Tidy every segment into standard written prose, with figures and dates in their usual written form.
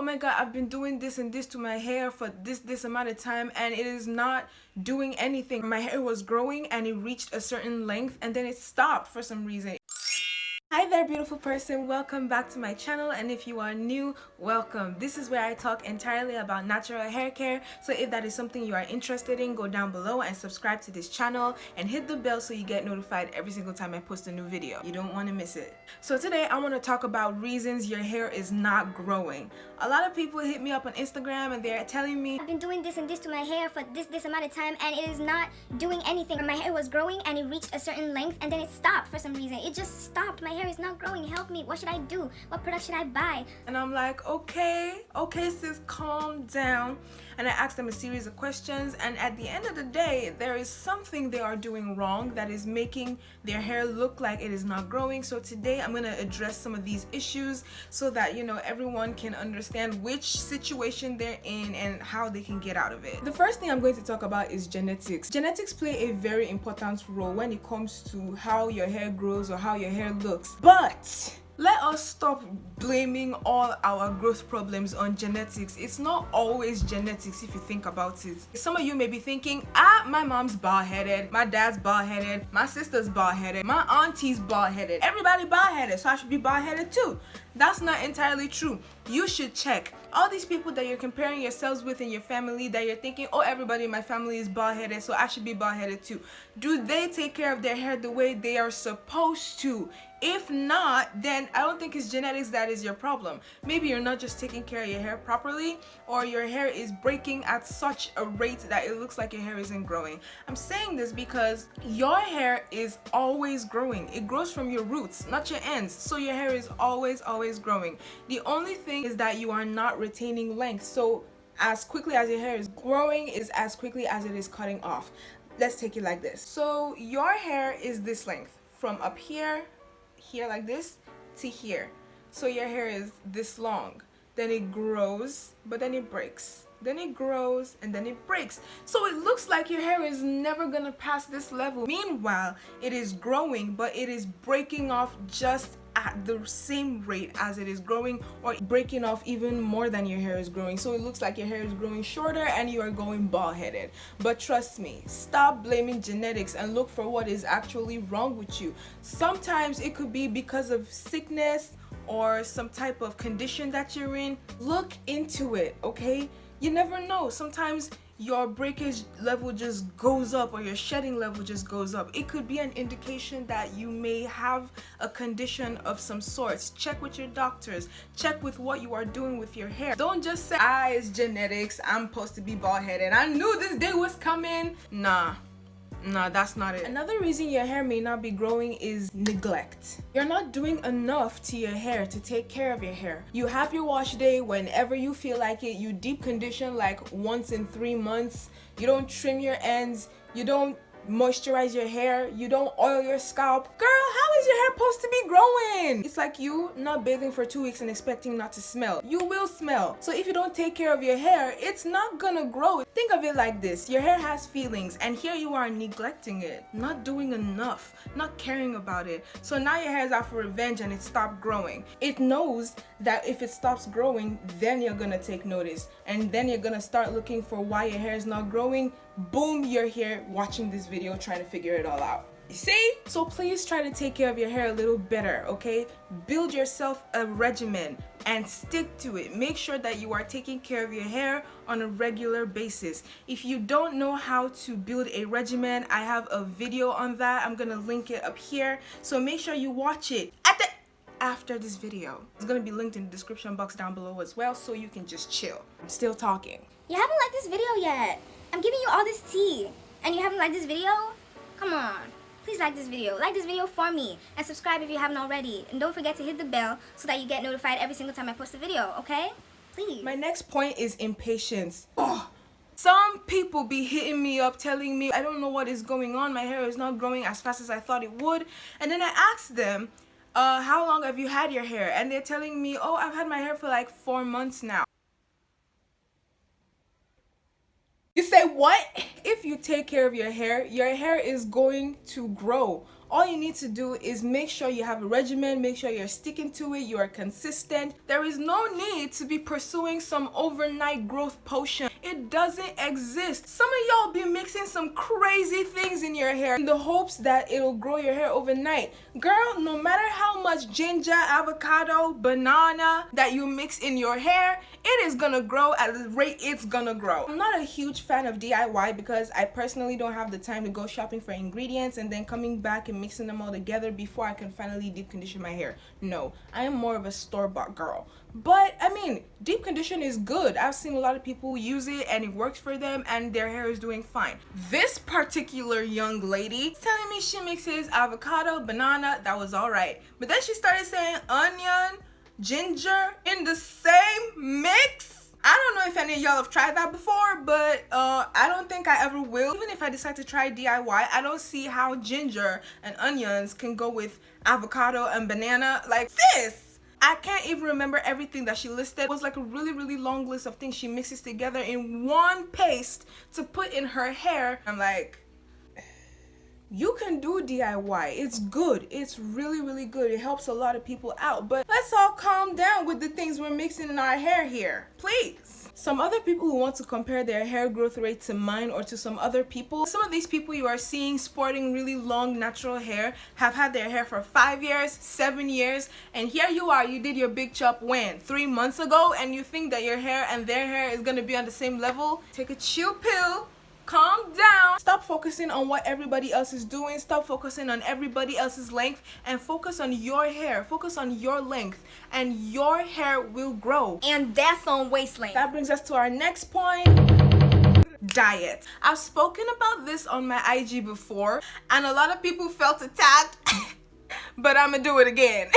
my god, I've been doing this and this to my hair for this amount of time and it is not doing anything. My hair was growing and it reached a certain length and then it stopped for some reason. Hi there, beautiful person, welcome back to my channel, and if you are new, welcome. This is where I talk entirely about natural hair care, so if that is something you are interested in, go down below and subscribe to this channel and hit the bell so you get notified every single time I post a new video. You don't want to miss it. So today I want to talk about reasons your hair is not growing. A lot of people hit me up on Instagram and they're telling me, I've been doing this and this to my hair for this amount of time and it is not doing anything. My hair was growing and it reached a certain length and then it stopped for some reason. It just stopped. My hair is not growing. Help me. What should I do? What product should I buy? and I'm like, okay sis, calm down. And I asked them a series of questions, and at the end of the day, there is something they are doing wrong that is making their hair look like it is not growing. So today I'm going to address some of these issues so that, you know, everyone can understand which situation they're in and how they can get out of it. The first thing I'm going to talk about is genetics. Genetics play a very important role when it comes to how your hair grows or how your hair looks. But let us stop blaming all our growth problems on genetics. It's not always genetics if you think about it. Some of you may be thinking, my mom's bald-headed, my dad's bald-headed, my sister's bald-headed, my auntie's bald-headed, everybody bald-headed, so I should be bald-headed too. That's not entirely true. You should check. All these people that you're comparing yourselves with in your family, that you're thinking, oh, everybody in my family is bald-headed, so I should be bald-headed too. Do they take care of their hair the way they are supposed to? If not, then I don't think it's genetics that is your problem. Maybe you're not just taking care of your hair properly, or your hair is breaking at such a rate that it looks like your hair isn't growing. I'm saying this because your hair is always growing. It grows from your roots, not your ends. So your hair is always growing. The only thing is that you are not retaining length. So as quickly as your hair is growing is as quickly as it is cutting off. Let's take it like this. So your hair is this length from up here like this to here. So your hair is this long, then it grows, but then it breaks, then it grows, and then it breaks. So it looks like your hair is never gonna pass this level. Meanwhile, it is growing, but it is breaking off just at the same rate as it is growing, or breaking off even more than your hair is growing. So it looks like your hair is growing shorter and you are going bald-headed. But trust me, stop blaming genetics and look for what is actually wrong with you. Sometimes it could be because of sickness or some type of condition that you're in. Look into it, okay? You never know. Sometimes your breakage level just goes up or your shedding level just goes up. It could be an indication that you may have a condition of some sorts. Check with your doctors. Check with what you are doing with your hair. Don't just say, it's genetics, I'm supposed to be bald-headed, I knew this day was coming. Nah, that's not it. Another reason your hair may not be growing is neglect. You're not doing enough to your hair to take care of your hair. You have your wash day whenever you feel like it. You deep condition like once in 3 months. You don't trim your ends. You don't moisturize your hair. You don't oil your scalp. Girl, how is your hair supposed to be growing? It's like you not bathing for 2 weeks and expecting not to smell. You will smell. So if you don't take care of your hair, it's not gonna grow. Think of it like this. Your hair has feelings and here you are neglecting it, not doing enough, not caring about it. So now your hair is out for revenge and it stopped growing. It knows that if it stops growing, then you're gonna take notice, and then you're gonna start looking for why your hair is not growing. Boom, you're here watching this video trying to figure it all out. You see? So please try to take care of your hair a little better, okay? Build yourself a regimen and stick to it. Make sure that you are taking care of your hair on a regular basis. If you don't know how to build a regimen, I have a video on that. I'm gonna link it up here. So make sure you watch it after this video. It's gonna be linked in the description box down below as well, so you can just chill. I'm still talking. You haven't liked this video yet. I'm giving you all this tea and you haven't liked this video? Come on. Please like this video. Like this video for me and subscribe if you haven't already. And don't forget to hit the bell so that you get notified every single time I post a video, okay? Please. My next point is impatience. Some people be hitting me up telling me I don't know what is going on. My hair is not growing as fast as I thought it would. And then I ask them, how long have you had your hair? And they're telling me, oh, I've had my hair for like 4 months now. You say what? If you take care of your hair is going to grow. All you need to do is make sure you have a regimen, make sure you're sticking to it, you are consistent. There is no need to be pursuing some overnight growth potion. It doesn't exist. Some of y'all be mixing some crazy things in your hair in the hopes that it'll grow your hair overnight. Girl, no matter how much ginger, avocado, banana that you mix in your hair, it is gonna grow at the rate it's gonna grow. I'm not a huge fan of DIY because I personally don't have the time to go shopping for ingredients and then coming back and mixing them all together before I can finally deep condition my hair. No, I am more of a store-bought girl. But I mean, deep condition is good. I've seen a lot of people use it and it works for them and their hair is doing fine. This particular young lady telling me she mixes avocado, banana, that was all right. But then she started saying onion, ginger in the same mix. I don't know if any of y'all have tried that before, but I don't think I ever will. Even if I decide to try DIY, I don't see how ginger and onions can go with avocado and banana. Like, sis! I can't even remember everything that she listed. It was like a really long list of things she mixes together in one paste to put in her hair. I'm like, you can do DIY. It's good. It's really good. It helps a lot of people out. But let's all calm down with the things we're mixing in our hair here, please. Some other people who want to compare their hair growth rate to mine or to some other people, some of these people you are seeing sporting really long natural hair have had their hair for 5 years, 7 years, and here you are, you did your big chop when? 3 months ago, and you think that your hair and their hair is gonna be on the same level? Take a chill pill. Calm down. Stop focusing on what everybody else is doing. Stop focusing on everybody else's length and focus on your hair. Focus on your length and your hair will grow. And that's on waist length. That brings us to our next point. Diet. I've spoken about this on my IG before and a lot of people felt attacked, but I'm gonna do it again.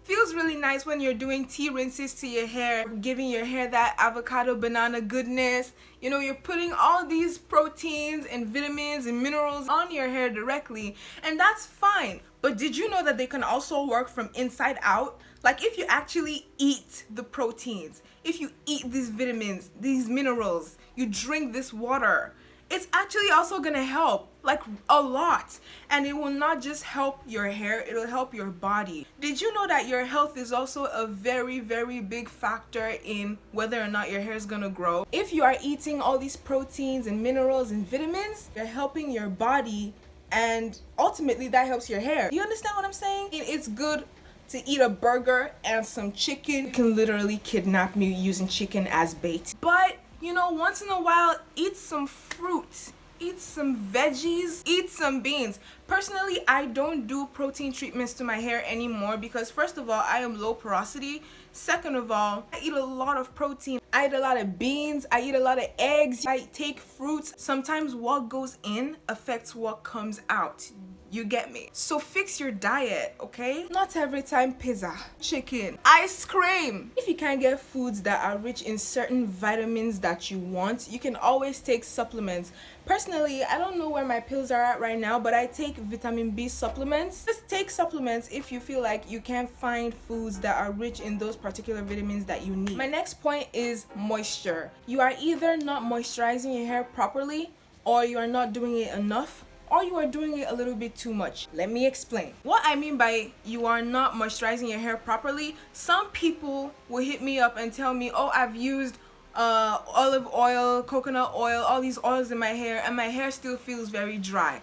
Feels really nice when you're doing tea rinses to your hair, giving your hair that avocado banana goodness. You know, you're putting all these proteins and vitamins and minerals on your hair directly, and that's fine. But did you know that they can also work from inside out? Like, if you actually eat the proteins, if you eat these vitamins, these minerals, you drink this water, it's actually also gonna help, like, a lot. And it will not just help your hair, it'll help your body. Did you know that your health is also a very big factor in whether or not your hair is gonna grow? If you are eating all these proteins and minerals and vitamins, you're helping your body, and ultimately that helps your hair. Do you understand what I'm saying? It's good to eat a burger and some chicken. You can literally kidnap me using chicken as bait. But you know, once in a while, eat some fruit, eat some veggies, eat some beans. Personally, I don't do protein treatments to my hair anymore because first of all, I am low porosity. Second of all, I eat a lot of protein. I eat a lot of beans, I eat a lot of eggs, I take fruits. Sometimes what goes in affects what comes out. You get me? So fix your diet, okay? Not every time pizza, chicken, ice cream. If you can't get foods that are rich in certain vitamins that you want, you can always take supplements. Personally, I don't know where my pills are at right now, but I take vitamin B supplements. Just take supplements if you feel like you can't find foods that are rich in those particular vitamins that you need. My next point is moisture. You are either not moisturizing your hair properly, or you are not doing it enough, or you are doing it a little bit too much. Let me explain. What I mean by you are not moisturizing your hair properly, some people will hit me up and tell me, oh, I've used olive oil, coconut oil, all these oils in my hair, and my hair still feels very dry.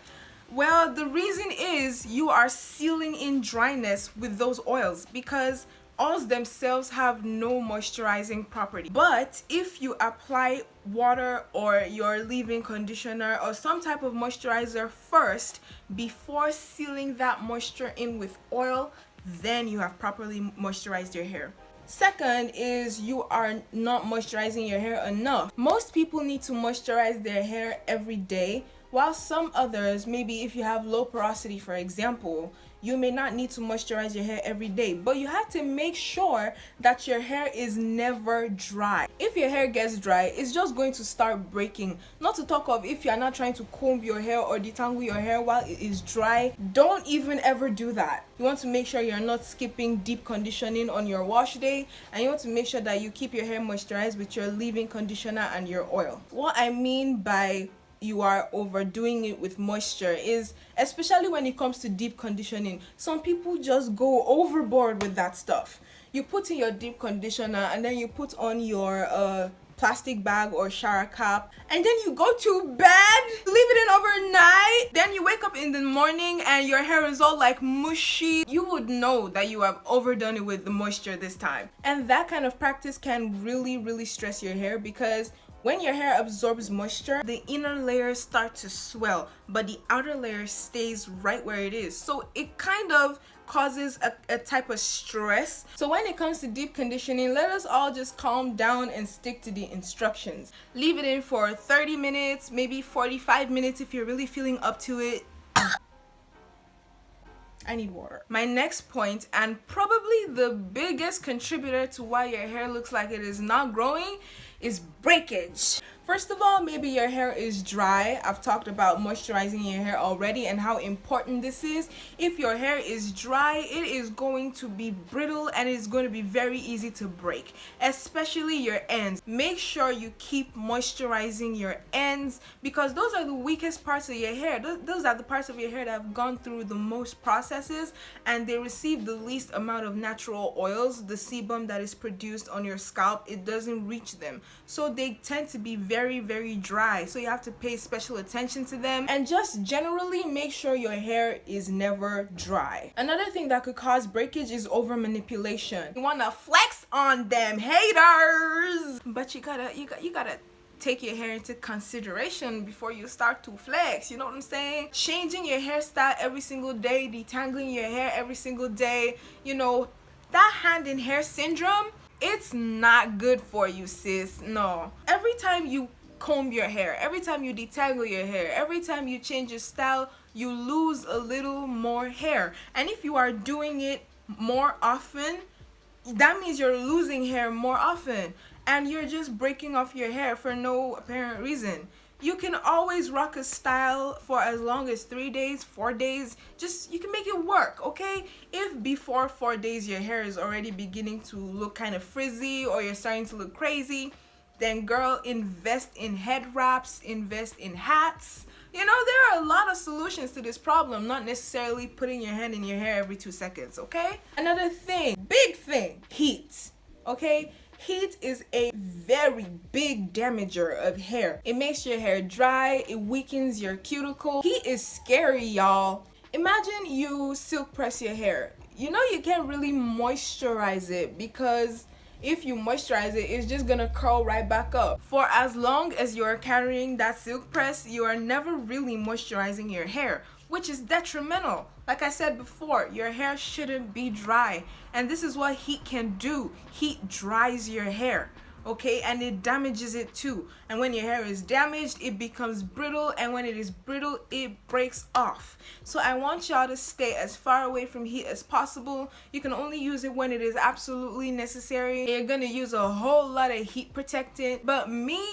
Well, the reason is you are sealing in dryness with those oils because oils themselves have no moisturizing property. But if you apply water or your leave-in conditioner or some type of moisturizer first before sealing that moisture in with oil, then you have properly moisturized your hair. Second is you are not moisturizing your hair enough. Most people need to moisturize their hair every day, while some others, maybe if you have low porosity, for example, you may not need to moisturize your hair every day, but you have to make sure that your hair is never dry. If your hair gets dry, it's just going to start breaking. Not to talk of if you're not trying to comb your hair or detangle your hair while it is dry. Don't even ever do that. You want to make sure you're not skipping deep conditioning on your wash day, and you want to make sure that you keep your hair moisturized with your leave-in conditioner and your oil. What I mean by you are overdoing it with moisture is, especially when it comes to deep conditioning, some people just go overboard with that stuff. You put in your deep conditioner and then you put on your plastic bag or shower cap, and then you go to bed, leave it in overnight, then you wake up in the morning and your hair is all like mushy. You would know that you have overdone it with the moisture this time. And that kind of practice can really stress your hair, because when your hair absorbs moisture, the inner layers start to swell, but the outer layer stays right where it is. So it kind of causes a type of stress. So when it comes to deep conditioning, let us all just calm down and stick to the instructions. Leave it in for 30 minutes, maybe 45 minutes if you're really feeling up to it. I need water. My next point, and probably the biggest contributor to why your hair looks like it is not growing, is breakage. First of all, maybe your hair is dry. I've talked about moisturizing your hair already and how important this is. If your hair is dry, it is going to be brittle and it's going to be very easy to break, especially your ends. Make sure you keep moisturizing your ends, because those are the weakest parts of your hair. Those are the parts of your hair that have gone through the most processes and they receive the least amount of natural oils. The sebum that is produced on your scalp, it doesn't reach them. So they tend to be very dry, so you have to pay special attention to them, and just generally make sure your hair is never dry. Another thing that could cause breakage is over manipulation. You want to flex on them haters, but you gotta take your hair into consideration before you start to flex. You know what I'm saying? Changing your hairstyle every single day, detangling your hair every single day, you know, that hand in hair syndrome, it's not good for you, sis. No. Every time you comb your hair, every time you detangle your hair, every time you change your style, you lose a little more hair. And if you are doing it more often, that means you're losing hair more often, and you're just breaking off your hair for no apparent reason. You can always rock a style for as long as 3 days, 4 days. Just, you can make it work, okay? If before 4 days your hair is already beginning to look kind of frizzy or you're starting to look crazy, then girl, invest in head wraps, invest in hats. You know, there are a lot of solutions to this problem, not necessarily putting your hand in your hair every 2 seconds, okay? Another thing, big thing, heat, okay? Heat is a very big damager of hair. It makes your hair dry, it weakens your cuticle. Heat is scary, y'all. Imagine you silk press your hair. You know, you can't really moisturize it, because if you moisturize it, it's just gonna curl right back up. For as long as you're carrying that silk press, you are never really moisturizing your hair, which is detrimental. Like I said before, your hair shouldn't be dry, and this is what heat can do. Heat dries your hair, okay, and it damages it too. And when your hair is damaged, it becomes brittle, and when it is brittle, it breaks off. So I want y'all to stay as far away from heat as possible. You can only use it when it is absolutely necessary. You're gonna use a whole lot of heat protectant, but me,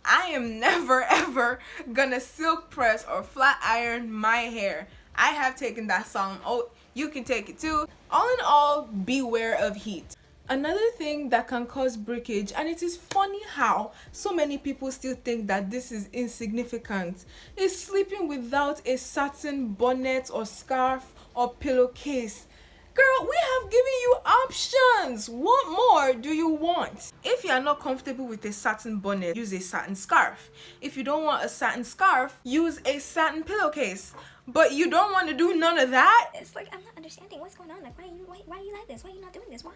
I am never ever gonna silk press or flat iron my hair. I have taken that solemn oath. You can take it too. All in all, beware of heat. Another thing that can cause breakage, and it is funny how so many people still think that this is insignificant, is sleeping without a satin bonnet or scarf or pillowcase. Girl, we have given you options. What more do you want? If you are not comfortable with a satin bonnet, use a satin scarf. If you don't want a satin scarf, use a satin pillowcase. But you don't want to do none of that? It's like, I'm not understanding what's going on. Like, why are you like this? Why are you not doing this? Why?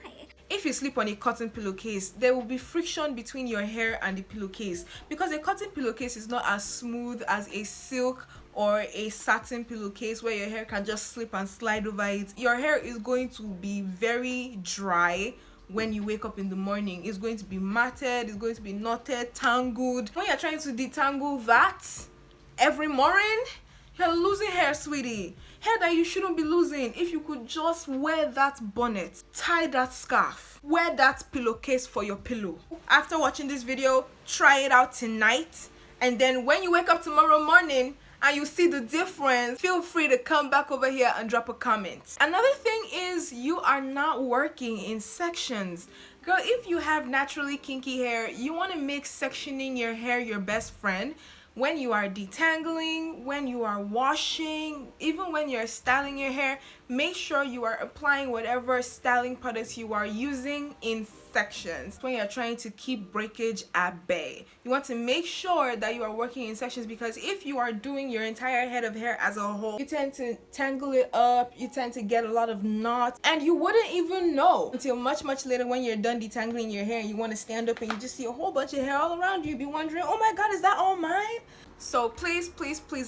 If you sleep on a cotton pillowcase, there will be friction between your hair and the pillowcase, because a cotton pillowcase is not as smooth as a silk or a satin pillowcase where your hair can just slip and slide over it. Your hair is going to be very dry when you wake up in the morning. It's going to be matted, it's going to be knotted, tangled. When you're trying to detangle that every morning, you're losing hair, sweetie. Hair that you shouldn't be losing. If you could just wear that bonnet, tie that scarf, wear that pillowcase for your pillow. After watching this video, try it out tonight, and then when you wake up tomorrow morning and you see the difference, feel free to come back over here and drop a comment. Another thing is, you are not working in sections. Girl, if you have naturally kinky hair, you want to make sectioning your hair your best friend. when you are detangling, when you are washing, even when you're styling your hair, make sure you are applying whatever styling products you are using in sections when you're trying to keep breakage at bay. You want to make sure that you are working in sections, because if you are doing your entire head of hair as a whole, you tend to tangle it up, you tend to get a lot of knots, and you wouldn't even know until much later when you're done detangling your hair and you want to stand up and you just see a whole bunch of hair all around you. You'd be wondering, oh my god, is that all mine? So please,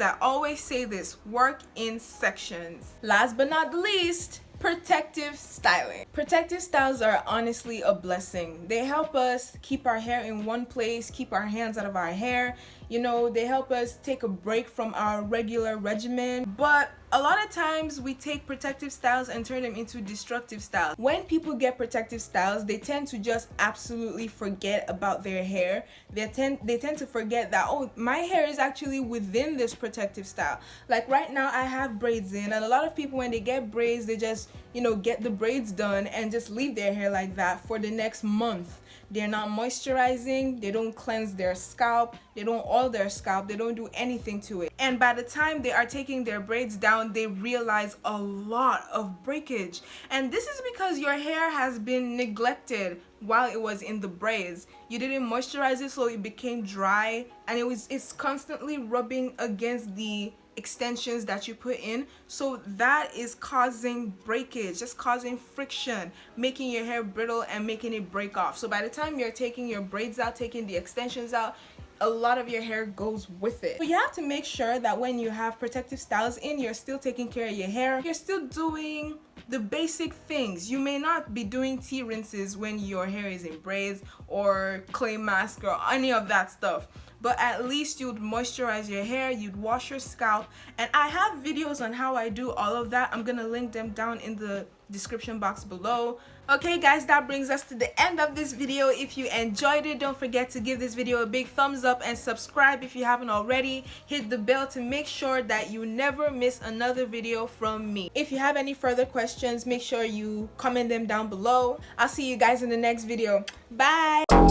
I always say this, work in sections. Last but not the least, protective styling. Protective styles are honestly a blessing. They help us keep our hair in one place, keep our hands out of our hair. You know, they help us take a break from our regular regimen. But a lot of times we take protective styles and turn them into destructive styles. When people get protective styles, they tend to just absolutely forget about their hair. They tend to forget that, oh, my hair is actually within this protective style. Like right now I have braids in, and a lot of people, when they get braids, they just, you know, get the braids done and just leave their hair like that for the next month. They're not moisturizing, they don't cleanse their scalp, they don't oil their scalp, they don't do anything to it. And by the time they are taking their braids down, they realize a lot of breakage. And this is because your hair has been neglected while it was in the braids. You didn't moisturize it, so it became dry, and it's constantly rubbing against the extensions that you put in, so that is causing breakage, just causing friction, making your hair brittle and making it break off. So by the time you're taking your braids out, taking the extensions out, a lot of your hair goes with it. So you have to make sure that when you have protective styles in, you're still taking care of your hair, you're still doing the basic things. You may not be doing tea rinses when your hair is in braids or clay mask or any of that stuff, but at least you'd moisturize your hair, you'd wash your scalp, and I have videos on how I do all of that. I'm gonna link them down in the description box below. Okay guys, that brings us to the end of this video. If you enjoyed it, don't forget to give this video a big thumbs up and subscribe if you haven't already. Hit the bell to make sure that you never miss another video from me. If you have any further questions, make sure you comment them down below. I'll see you guys in the next video. Bye.